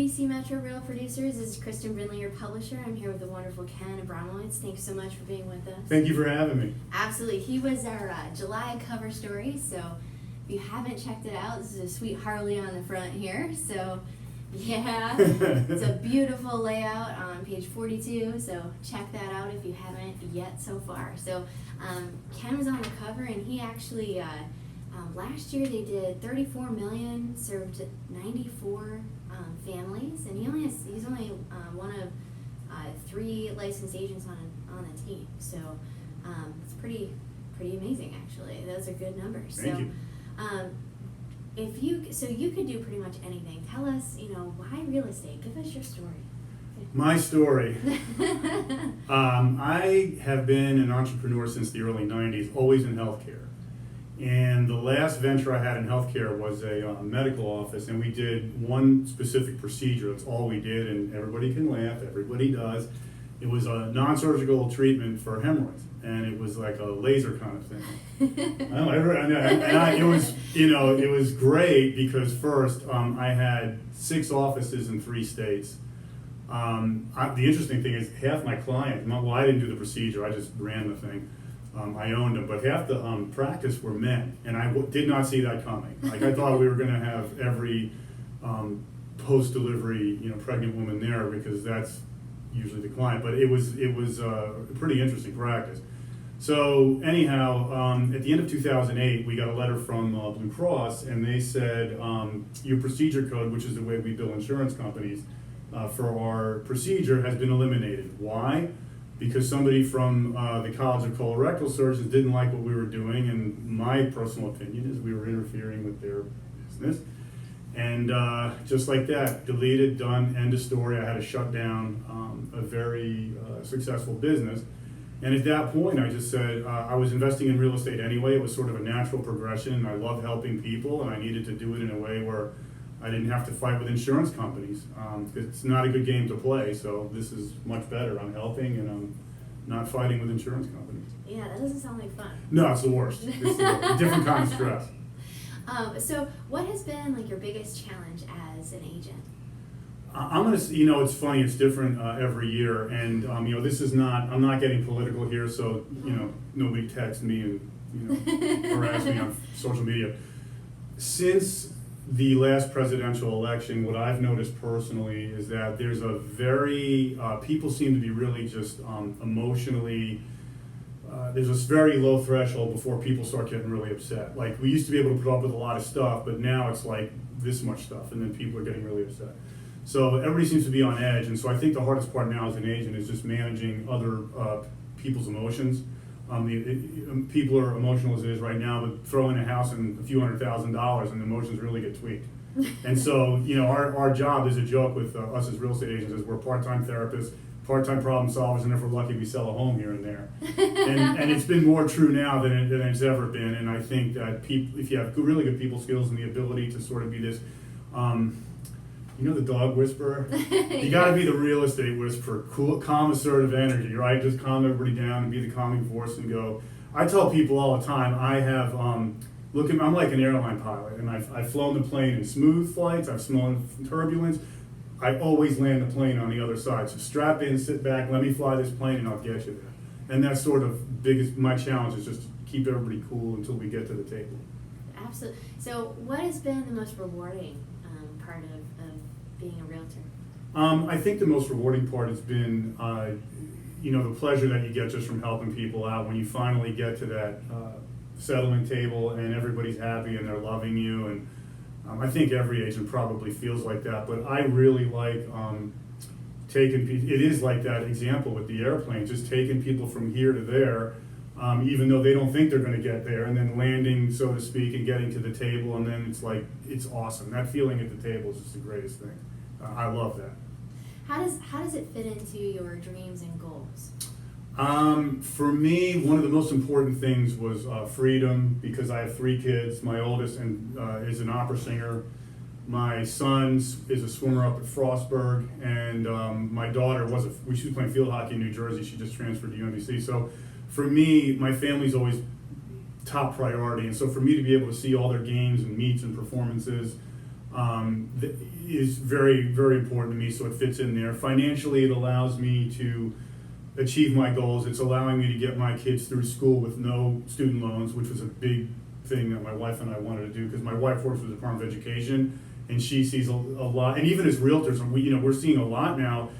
DC Metro Real Producers. This is Kristen Brindley, your publisher. I'm here with the wonderful Ken Abramowitz. Thanks so much for being with us. Thank you for having me. Absolutely. He was our July cover story, so if you haven't checked it out, this is a sweet Harley on the front here. So, yeah, it's a beautiful layout on page 42, so check that out if you haven't yet so far. So, Ken was on the cover, and he actually, last year they did 34 million, served 94 families, and he's only one of 3 licensed agents on the team. So it's pretty amazing, actually. Those are good numbers. Thank you. You could do pretty much anything. Tell us, why real estate? Give us your story. My story. I have been an entrepreneur since the early 90s, always in healthcare. And the last venture I had in healthcare was a medical office, and we did one specific procedure. That's all we did, and everybody can laugh, everybody does. It was a non-surgical treatment for hemorrhoids, and it was like a laser kind of thing. It was great because first I had 6 offices in 3 states. The interesting thing is half my clients, I didn't do the procedure, I just ran the thing. I owned them, but half the practice were men, and I did not see that coming. Like, I thought we were going to have every post-delivery, pregnant woman there, because that's usually the client. But it was a pretty interesting practice. So anyhow, at the end of 2008, we got a letter from Blue Cross, and they said your procedure code, which is the way we bill insurance companies for our procedure, has been eliminated. Why? Because somebody from the College of Colorectal Surgeons didn't like what we were doing, and my personal opinion is we were interfering with their business. And just like that, deleted, done, end of story. I had to shut down a very successful business. And at that point, I just said, I was investing in real estate anyway. It was sort of a natural progression. I love helping people, and I needed to do it in a way where I didn't have to fight with insurance companies. It's not a good game to play, so this is much better. I'm helping, and I'm not fighting with insurance companies. Yeah, that doesn't sound like fun. No, it's the worst. It's a different kind of stress. So what has been like your biggest challenge as an agent? I'm gonna, it's funny. It's different every year, and this is not. I'm not getting political here, so nobody text me and harass me on social media. Since the last presidential election, what I've noticed personally is that there's a very people seem to be really just emotionally. There's this very low threshold before people start getting really upset. Like, we used to be able to put up with a lot of stuff, but now it's like this much stuff, and then people are getting really upset. So everybody seems to be on edge, and so I think the hardest part now as an agent is just managing other people's emotions. People are emotional as it is right now, but throw in a house and a few $100,000 and the emotions really get tweaked. And so, our job is a joke with us as real estate agents is we're part-time therapists, part-time problem solvers, and if we're lucky, we sell a home here and there. And it's been more true now than it's ever been. And I think that if you have really good people skills and the ability to sort of be this, the dog whisperer? You got to be the real estate whisperer, cool, calm, assertive energy, right? Just calm everybody down and be the calming force and go. I tell people all the time, I have, I'm like an airline pilot, and I've flown the plane in smooth flights, I've flown in turbulence. I always land the plane on the other side. So strap in, sit back, let me fly this plane, and I'll get you there. And that's sort of my challenge is just to keep everybody cool until we get to the table. Absolutely. So what has been the most rewarding part of being a realtor? I think the most rewarding part has been, the pleasure that you get just from helping people out when you finally get to that settlement table and everybody's happy and they're loving you. And I think every agent probably feels like that, but I really like taking people. It is like that example with the airplane, just taking people from here to there, even though they don't think they're going to get there, and then landing, so to speak, and getting to the table, and then it's awesome. That feeling at the table is just the greatest thing. I love that. How does it fit into your dreams and goals? For me, one of the most important things was freedom, because I have 3 kids. My oldest is an opera singer. My son is a swimmer up at Frostburg, and my daughter she was playing field hockey in New Jersey. She just transferred to UMBC. So for me, my family's always top priority, and so for me to be able to see all their games and meets and performances, is very, very important to me, so it fits in there. Financially, it allows me to achieve my goals. It's allowing me to get my kids through school with no student loans, which was a big thing that my wife and I wanted to do, because my wife works for the Department of Education, and she sees a lot, and even as realtors, we're seeing a lot now,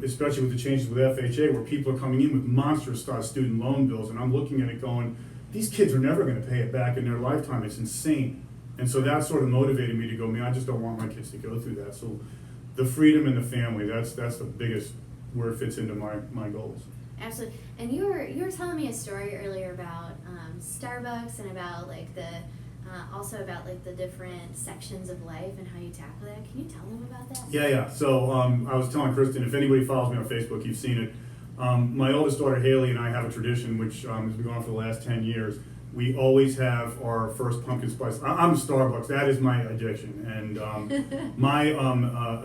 especially with the changes with FHA, where people are coming in with monstrous student loan bills, and I'm looking at it going, these kids are never going to pay it back in their lifetime. It's insane. And so that sort of motivated me to go, man, I just don't want my kids to go through that. So the freedom and the family, that's the biggest, where it fits into my goals. Absolutely. And you were telling me a story earlier about Starbucks, and about like also about like the different sections of life and how you tackle that. Can you tell them about that? Yeah. So I was telling Kristen, if anybody follows me on Facebook, you've seen it. My oldest daughter Haley and I have a tradition which has been going on for the last 10 years. We always have our first pumpkin spice. I'm Starbucks. That is my addiction, and my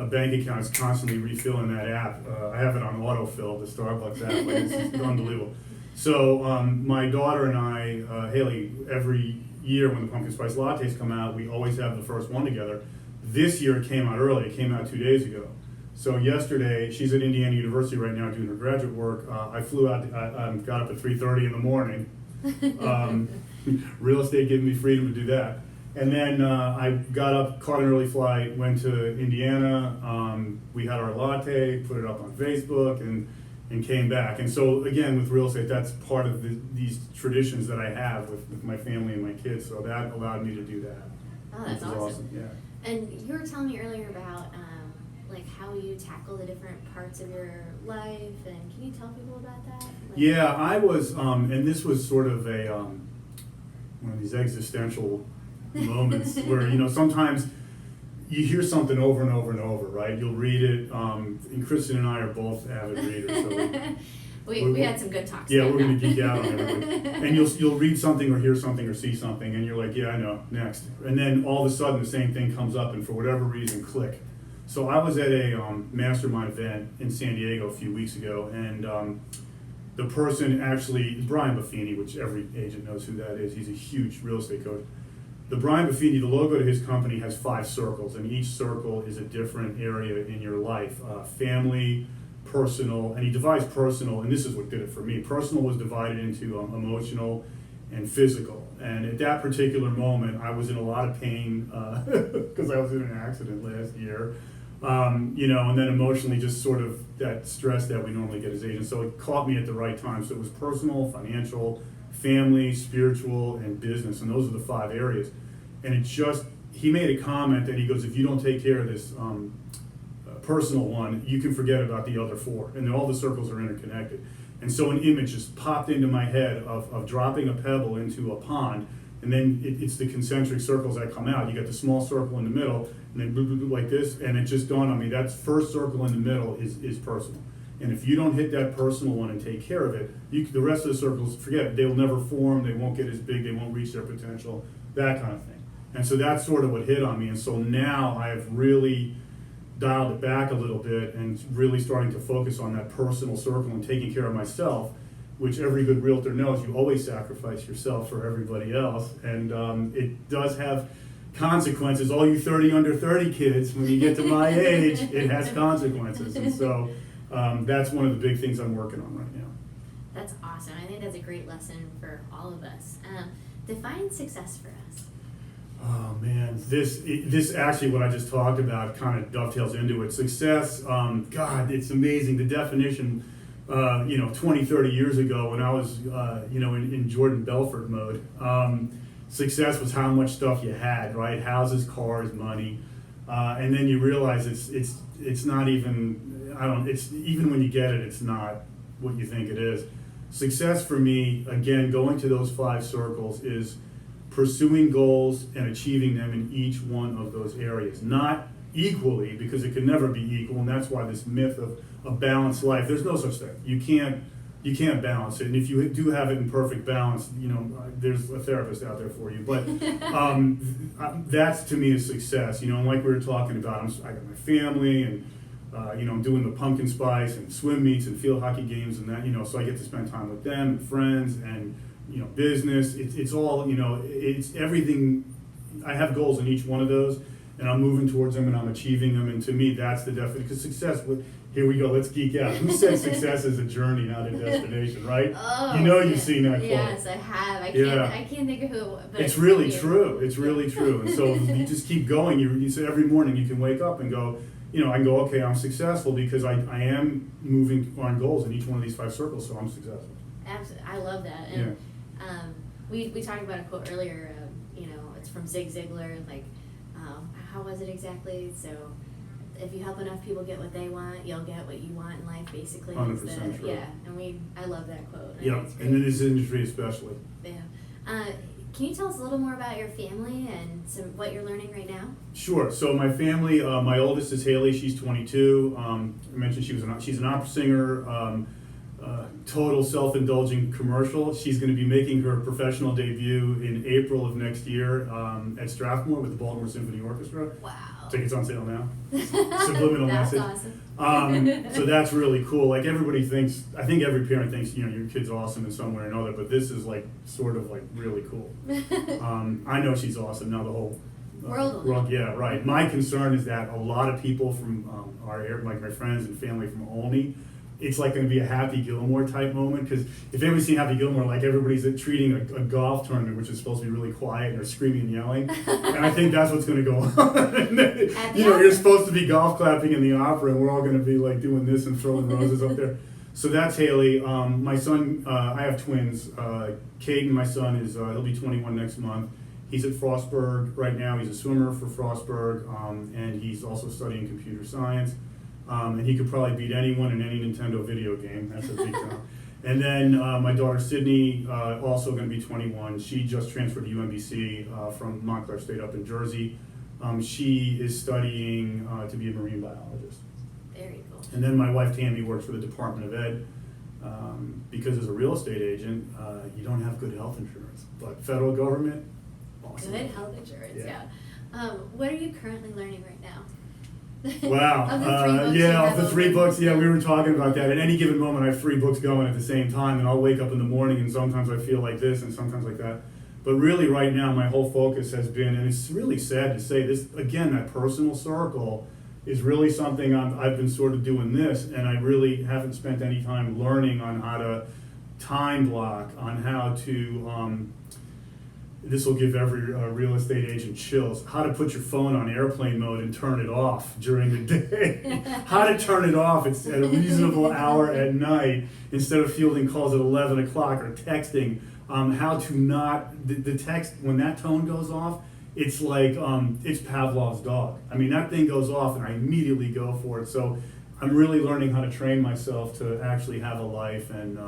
bank account is constantly refilling that app. I have it on autofill, the Starbucks app. Like, it's unbelievable. So my daughter and I, Haley, every year when the pumpkin spice lattes come out, we always have the first one together. This year it came out early. It came out 2 days ago. So yesterday, she's at Indiana University right now doing her graduate work. I flew out. I got up at 3:30 in the morning. Real estate giving me freedom to do that. And then I got up, caught an early flight, went to Indiana. We had our latte, put it up on Facebook, and came back. And so again, with real estate, that's part of these traditions that I have with my family and my kids. So that allowed me to do that. Oh, that's awesome. Yeah. And you were telling me earlier about like how you tackle the different parts of your life, and can you tell people about that? Like, yeah, I was, and this was sort of one of these existential moments where, sometimes you hear something over and over and over, right? You'll read it, and Kristen and I are both avid readers. So we had some good talks. Yeah, we're going to geek out on everything. And you'll read something or hear something or see something, and you're like, yeah, I know, next. And then all of a sudden the same thing comes up, and for whatever reason, click. So I was at a mastermind event in San Diego a few weeks ago, and the person actually, Brian Buffini, which every agent knows who that is. He's a huge real estate coach. The Brian Buffini, the logo to his company has 5 circles, and each circle is a different area in your life. Family, personal, and he divides personal, and this is what did it for me. Personal was divided into emotional and physical. And at that particular moment, I was in a lot of pain because I was in an accident last year. And then emotionally, just sort of that stress that we normally get as agents. So it caught me at the right time. So it was personal, financial, family, spiritual, and business. And those are the 5 areas. And he made a comment that he goes, if you don't take care of this personal one, you can forget about the other 4. And then all the circles are interconnected. And so an image just popped into my head of dropping a pebble into a pond. And then it's the concentric circles that come out. You got the small circle in the middle, and then boop, boop, boop, like this, and it just dawned on me, that first circle in the middle is personal. And if you don't hit that personal one and take care of it, the rest of the circles, forget it. They'll never form, they won't get as big, they won't reach their potential, that kind of thing. And so that's sort of what hit on me. And so now I have really dialed it back a little bit and really starting to focus on that personal circle and taking care of myself, which every good realtor knows, you always sacrifice yourself for everybody else. And it does have consequences. All you 30 under 30 kids, when you get to my age, it has consequences. And so that's one of the big things I'm working on right now. That's awesome. I think that's a great lesson for all of us. Define success for us. Oh man, this actually what I just talked about kind of dovetails into it. Success, God, it's amazing. The definition, 20, 30 years ago when I was, in Jordan Belfort mode, success was how much stuff you had, right? Houses, cars, money, and then you realize it's not even, it's even when you get it, it's not what you think it is. Success for me, again, going to those 5 circles is pursuing goals and achieving them in each one of those areas. Not equally, because it can never be equal, and that's why this myth of a balanced life, there's no such thing. You can't balance it, and if you do have it in perfect balance, there's a therapist out there for you. But that's to me a success. And like we were talking about, I got my family, and I'm doing the pumpkin spice and swim meets and field hockey games and that. So I get to spend time with them and friends and business. It's all it's everything. I have goals in each one of those, and I'm moving towards them and I'm achieving them. And to me, that's the definition. Because success, here we go, let's geek out. Who said success is a journey, not a destination, right? Oh, you know you've seen that quote. Yes, I have. I can't think of who. But it's really true. It's really true. And so you just keep going. You say every morning you can wake up and go, I can go, okay, I'm successful because I am moving on goals in each one of these 5 circles, so I'm successful. Absolutely. I love that. And we talked about a quote earlier, it's from Zig Ziglar, like, how was it exactly? So if you help enough people get what they want, you'll get what you want in life, basically. 100% true. Yeah, and I love that quote. Yeah, and in this industry especially. Yeah. Can you tell us a little more about your family and what you're learning right now? Sure. So my family, my oldest is Haley. She's 22. I mentioned she's an opera singer. Total self-indulging commercial. She's going to be making her professional debut in April of next year at Strathmore with the Baltimore Symphony Orchestra. Wow. Tickets on sale now. Subliminal that's message. Awesome. So that's really cool. Like everybody thinks, I think every parent thinks, your kid's awesome in some way or another, but this is like sort of like really cool. I know she's awesome. Now the whole world. Yeah, right. My concern is that a lot of people from our area, like my friends and family from Olney, it's like going to be a Happy Gilmore type moment, because if anybody's seen Happy Gilmore, like everybody's treating a golf tournament, which is supposed to be really quiet, and they're screaming and yelling, and I think that's what's going to go on. You're supposed to be golf clapping in the opera, and we're all going to be like doing this and throwing roses up there. So that's Haley. My son, I have twins. Caden, my son, he'll be 21 next month. He's at Frostburg right now. He's a swimmer for Frostburg, and he's also studying computer science. And he could probably beat anyone in any Nintendo video game. That's a big time. And then my daughter Sydney, also going to be 21. She just transferred to UMBC from Montclair State up in Jersey. She is studying to be a marine biologist. Very cool. And then my wife Tammy works for the Department of Ed. Because as a real estate agent, you don't have good health insurance. But federal government, awesome. Good health insurance, yeah. What are you currently learning right now? Wow. Of the 3 books, we were talking about that. At any given moment, I have 3 books going at the same time, and I'll wake up in the morning, and sometimes I feel like this, and sometimes like that. But really, right now, my whole focus has been, and it's really sad to say this, again, that personal circle is really something I've been sort of doing this, and I really haven't spent any time learning on how to time block, on how to, this will give every real estate agent chills, how to put your phone on airplane mode and turn it off during the day. How to turn it off at a reasonable hour at night instead of fielding calls at 11 o'clock or texting. How to not, the text, when that tone goes off, it's like, it's Pavlov's dog. I mean, that thing goes off and I immediately go for it. So I'm really learning how to train myself to actually have a life, and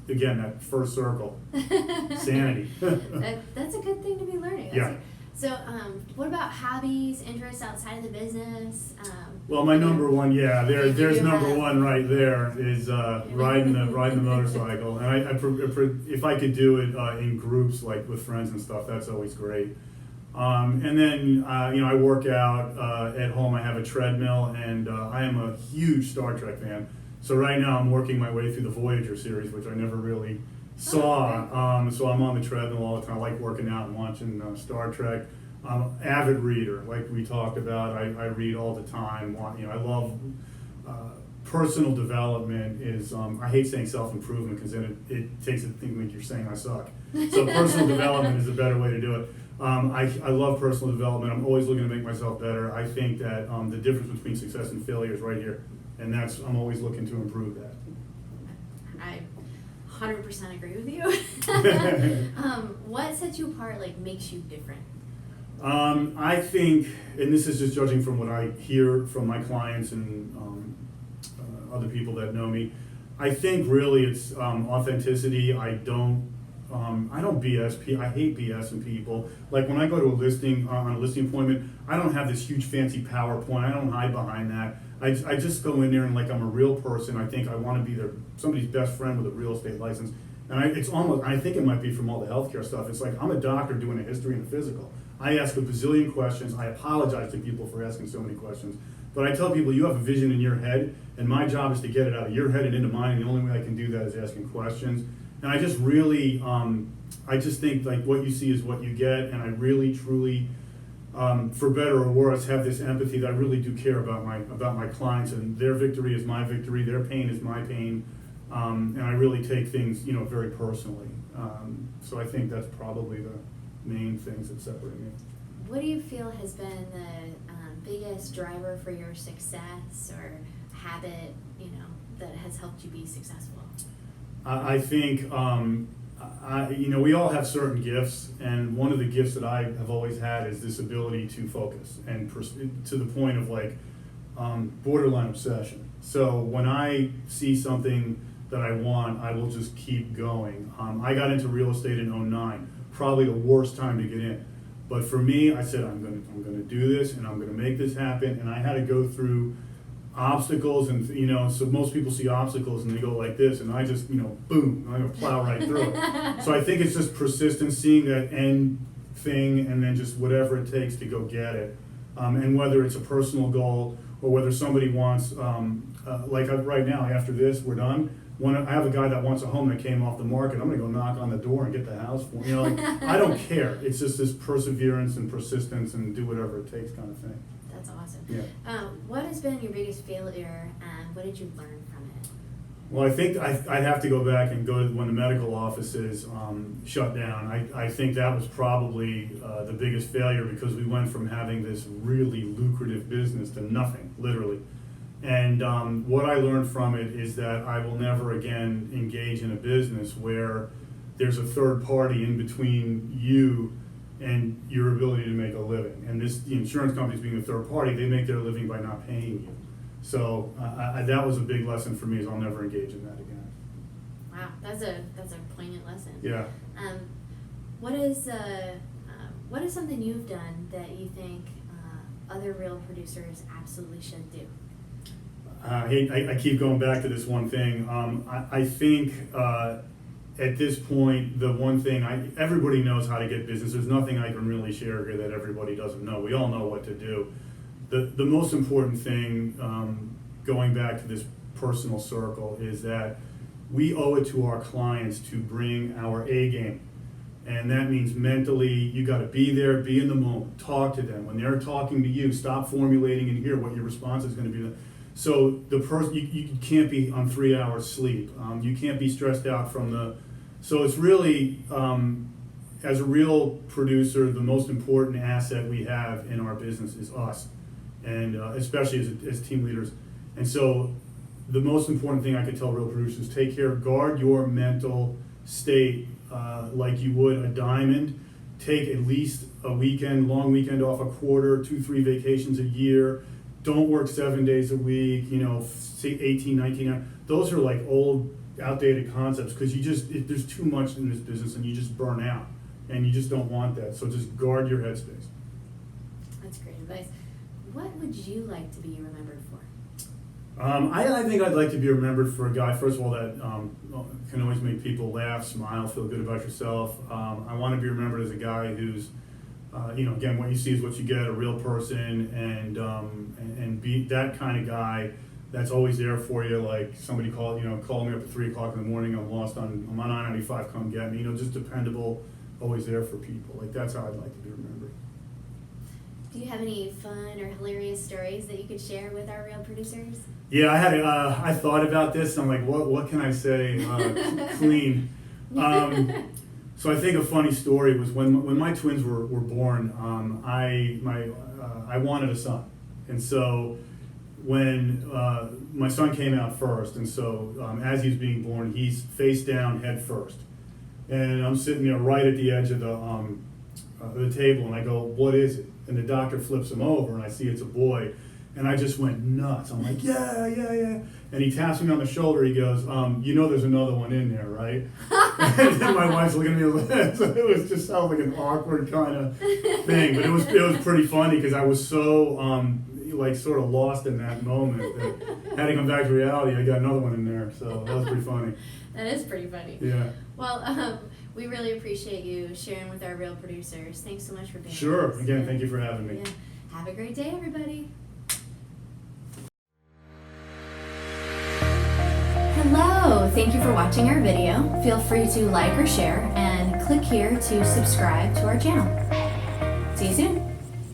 again, that first circle, sanity. That's a good thing to be learning. So, what about hobbies, interests outside of the business? Well, my number one, there's number one right there is riding the motorcycle, and if I could do it in groups, like with friends and stuff, that's always great. And then I work out at home. I have a treadmill, and I am a huge Star Trek fan. So right now I'm working my way through the Voyager series, which I never really saw. So I'm on the treadmill all the time. I like working out and watching Star Trek. I'm an avid reader, like we talked about. I read all the time. I love personal development. I hate saying self-improvement because then it takes it thinking like you're saying I suck. So personal development is a better way to do it. I love personal development. I'm always looking to make myself better. I think that the difference between success and failure is right here. And I'm always looking to improve that. I 100% agree with you. What sets you apart, makes you different? I think, and this is just judging from what I hear from my clients and other people that know me, I think really it's authenticity. I don't BS. I hate BSing people. Like when I go to a listing, on a listing appointment, I don't have this huge fancy PowerPoint. I don't hide behind that. I just go in there and like I'm a real person. I think I want to be somebody's best friend with a real estate license. And I think it might be from all the healthcare stuff. It's like I'm a doctor doing a history and a physical. I ask a bazillion questions. I apologize to people for asking so many questions. But I tell people you have a vision in your head, and my job is to get it out of your head and into mine. And the only way I can do that is asking questions. And I just really, I just think like what you see is what you get. And I really, truly for better or worse, have this empathy that I really do care about my clients, and their victory is my victory, their pain is my pain, and I really take things, very personally. So I think that's probably the main things that separate me. What do you feel has been the biggest driver for your success or habit, that has helped you be successful? I think, we all have certain gifts, and one of the gifts that I have always had is this ability to focus, and to the point of borderline obsession. So when I see something that I want, I will just keep going. I got into real estate in 2009, probably the worst time to get in. But for me, I said, I'm gonna do this, and I'm gonna make this happen, and I had to go through obstacles, and so most people see obstacles and they go like this, and I just boom, I'm gonna plow right through it. So I think it's just persistence, seeing that end thing, and then just whatever it takes to go get it, and whether it's a personal goal or whether somebody wants right now, after this we're done, I have a guy that wants a home that came off the market. I'm gonna go knock on the door and get the house for him. I don't care. It's just this perseverance and persistence and do whatever it takes kind of thing. That's awesome. Yeah. What has been your biggest failure, and what did you learn from it? Well, I think I'd have to go back and go to when the medical offices shut down. I think that was probably the biggest failure, because we went from having this really lucrative business to nothing, literally. And what I learned from it is that I will never again engage in a business where there's a third party in between you and your ability to make a living. And the insurance companies being the third party, they make their living by not paying you. So that was a big lesson for me, is I'll never engage in that again. Wow, that's a poignant lesson. Yeah. What is something you've done that you think other real producers absolutely should do? I keep going back to this one thing. I think at this point, the one thing, everybody knows how to get business. There's nothing I can really share here that everybody doesn't know. We all know what to do. The most important thing, going back to this personal circle, is that we owe it to our clients to bring our A game. And that means mentally, you got to be there, be in the moment, talk to them. When they're talking to you, stop formulating and hear what your response is going to be. So the person, you can't be on 3 hours sleep. You can't be stressed out so it's really, as a real producer, the most important asset we have in our business is us, and especially as team leaders. And so the most important thing I could tell real producers, take care, guard your mental state like you would a diamond. Take at least a long weekend off a quarter, 2-3 vacations a year. Don't work 7 days a week, say 18, 19 hours. Those are like old, outdated concepts, because there's too much in this business and you just burn out, and you just don't want that. So just guard your headspace. That's great advice. What would you like to be remembered for? I think I'd like to be remembered for a guy, first of all, that can always make people laugh, smile, feel good about yourself. I want to be remembered as a guy who's, again, what you see is what you get, a real person, and be that kind of guy that's always there for you. Like somebody call me up at 3 o'clock in the morning, I'm on 995, come get me. Just dependable, always there for people. Like, that's how I'd like to be remembered. Do you have any fun or hilarious stories that you could share with our real producers? Yeah, I thought about this. I'm like, what can I say clean? So I think a funny story was when my twins were born. I wanted a son, and so when my son came out first, and so as he's being born, he's face down, head first, and I'm sitting there right at the edge of the table, and I go, "What is it?" And the doctor flips him over, and I see it's a boy. And I just went nuts. I'm like, yeah. And he taps me on the shoulder. He goes, there's another one in there, right? And then my wife's looking at me like, so it just sounded like an awkward kind of thing. But it was pretty funny, because I was so sort of lost in that moment that had to come back to reality. I got another one in there, so that was pretty funny. That is pretty funny. Yeah. Well, we really appreciate you sharing with our real producers. Thanks so much for being Sure. with us. Again, thank you for having me. Yeah. Have a great day, everybody. Hello, thank you for watching our video. Feel free to like or share, and click here to subscribe to our channel. See you soon.